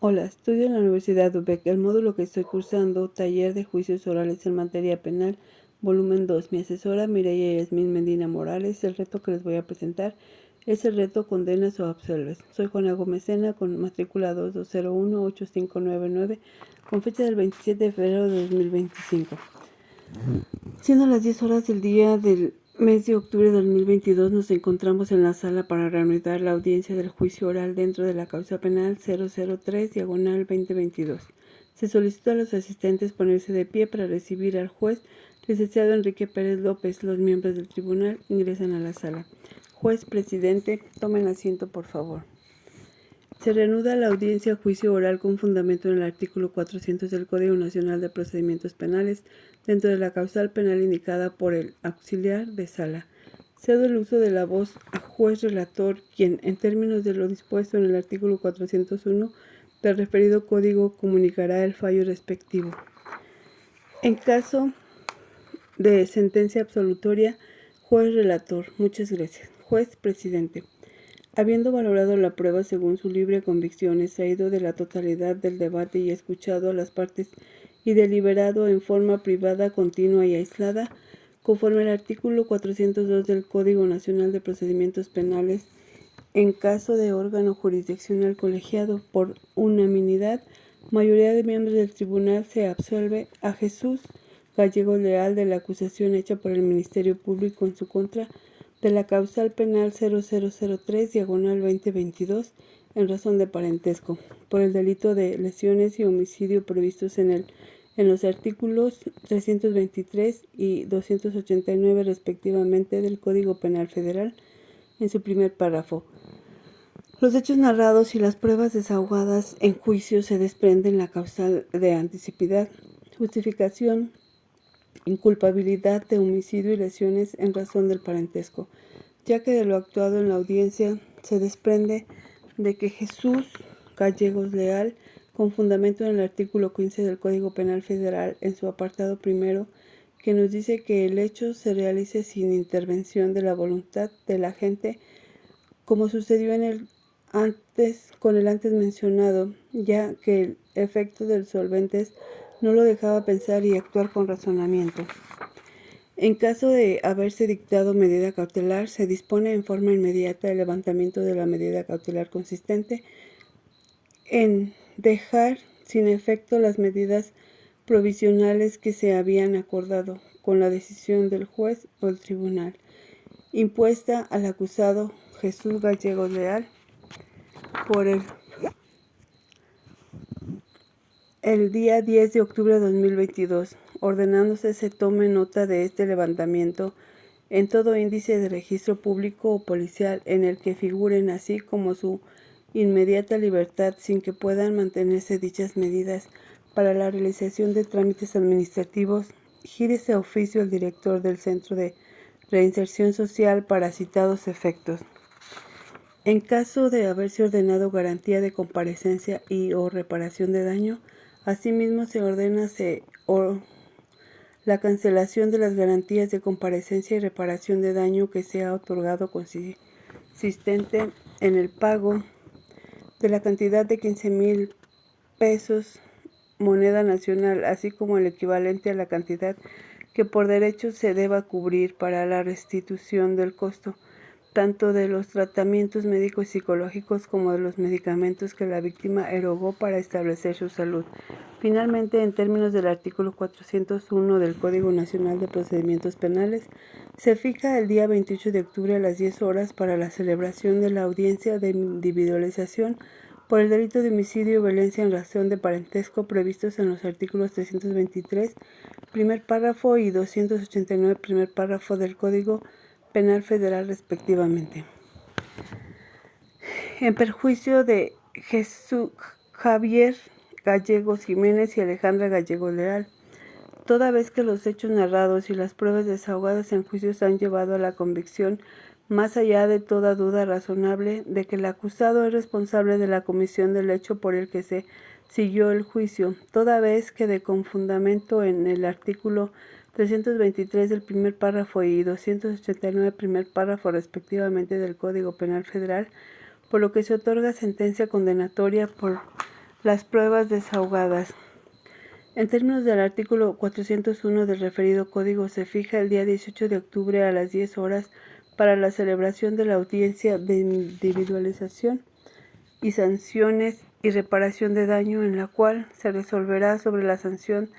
Hola, estudio en la Universidad UBEC. El módulo que estoy cursando, Taller de Juicios Orales en Materia Penal, volumen 2. Mi asesora, Mireya Yasmín Medina Morales. El reto que les voy a presentar es el reto Condenas o Absuelves. Soy Juana Gómezena, con matrícula 2201-8599, con fecha del 27 de febrero de 2025. Siendo las 10 horas del día del mes de octubre de 2022, nos encontramos en la sala para reanudar la audiencia del juicio oral dentro de la causa penal 003/2022. Se solicita a los asistentes ponerse de pie para recibir al juez, licenciado Enrique Pérez López. Los miembros del tribunal ingresan a la sala. Juez presidente, tomen asiento, por favor. Se reanuda la audiencia juicio oral con fundamento en el artículo 400 del Código Nacional de Procedimientos Penales, dentro de la causal penal indicada por el auxiliar de sala. Cedo el uso de la voz a juez relator, quien, en términos de lo dispuesto en el artículo 401 del referido código, comunicará el fallo respectivo. En caso de sentencia absolutoria, juez relator. Muchas gracias. Juez presidente. Habiendo valorado la prueba según su libre convicción, extraído de la totalidad del debate y escuchado a las partes y deliberado en forma privada, continua y aislada, conforme al artículo 402 del Código Nacional de Procedimientos Penales, en caso de órgano jurisdiccional colegiado por unanimidad, mayoría de miembros del tribunal, se absuelve a Jesús Gallegos Leal de la acusación hecha por el Ministerio Público en su contra de la causal penal 0003/2022 en razón de parentesco, por el delito de lesiones y homicidio previstos en los artículos 323 y 289 respectivamente del Código Penal Federal, en su primer párrafo. Los hechos narrados y las pruebas desahogadas en juicio se desprenden la causal de anticipadad, justificación, inculpabilidad de homicidio y lesiones en razón del parentesco, ya que de lo actuado en la audiencia se desprende de que Jesús Gallegos Leal, con fundamento en el artículo 15 del Código Penal Federal, en su apartado primero, que nos dice que el hecho se realice sin intervención de la voluntad del agente, como sucedió con el antes mencionado, ya que el efecto del solventes no lo dejaba pensar y actuar con razonamiento. En caso de haberse dictado medida cautelar, se dispone en forma inmediata el levantamiento de la medida cautelar, consistente en dejar sin efecto las medidas provisionales que se habían acordado con la decisión del juez o el tribunal, impuesta al acusado Jesús Gallegos Leal por el día 10 de octubre de 2022, ordenándose se tome nota de este levantamiento en todo índice de registro público o policial en el que figuren, así como su inmediata libertad, sin que puedan mantenerse dichas medidas para la realización de trámites administrativos. Gírese a oficio el director del Centro de Reinserción Social para citados efectos. En caso de haberse ordenado garantía de comparecencia y o reparación de daño, asimismo se ordena la cancelación de las garantías de comparecencia y reparación de daño que se ha otorgado consistente en el pago de la cantidad de 15,000 pesos moneda nacional, así como el equivalente a la cantidad que por derecho se deba cubrir para la restitución del costo tanto de los tratamientos médicos y psicológicos como de los medicamentos que la víctima erogó para establecer su salud. Finalmente, en términos del artículo 401 del Código Nacional de Procedimientos Penales, se fija el día 28 de octubre a las 10 horas para la celebración de la audiencia de individualización por el delito de homicidio y violencia en razón de parentesco previstos en los artículos 323, primer párrafo, y 289, primer párrafo del Código Penal Federal respectivamente. En perjuicio de Jesús Javier Gallegos Jiménez y Alejandra Gallegos Leal, toda vez que los hechos narrados y las pruebas desahogadas en juicios han llevado a la convicción, más allá de toda duda razonable, de que el acusado es responsable de la comisión del hecho por el que se siguió el juicio, toda vez que con fundamento en el artículo 323 del primer párrafo y 289 primer párrafo respectivamente del Código Penal Federal, por lo que se otorga sentencia condenatoria por las pruebas desahogadas. En términos del artículo 401 del referido código, se fija el día 18 de octubre a las 10 horas para la celebración de la audiencia de individualización y sanciones y reparación de daño, en la cual se resolverá sobre la sanción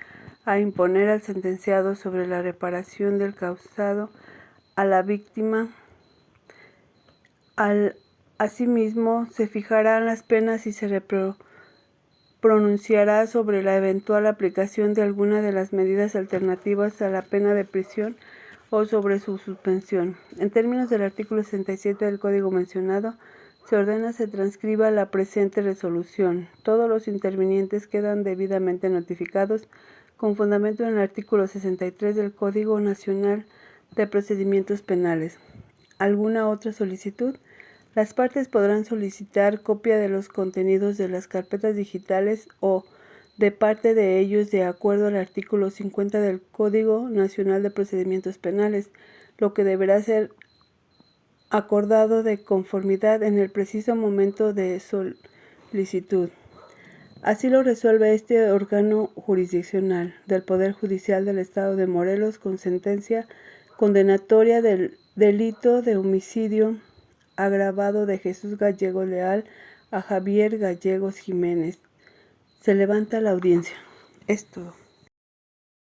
a imponer al sentenciado sobre la reparación del causado a la víctima. Asimismo, se fijarán las penas y se pronunciará sobre la eventual aplicación de alguna de las medidas alternativas a la pena de prisión o sobre su suspensión. En términos del artículo 67 del Código mencionado, se ordena se transcriba la presente resolución. Todos los intervinientes quedan debidamente notificados con fundamento en el artículo 63 del Código Nacional de Procedimientos Penales. ¿Alguna otra solicitud? Las partes podrán solicitar copia de los contenidos de las carpetas digitales o de parte de ellos de acuerdo al artículo 50 del Código Nacional de Procedimientos Penales, lo que deberá ser acordado de conformidad en el preciso momento de solicitud. Así lo resuelve este órgano jurisdiccional del Poder Judicial del Estado de Morelos con sentencia condenatoria del delito de homicidio agravado de Jesús Gallegos Leal a Javier Gallegos Jiménez. Se levanta la audiencia. Es todo.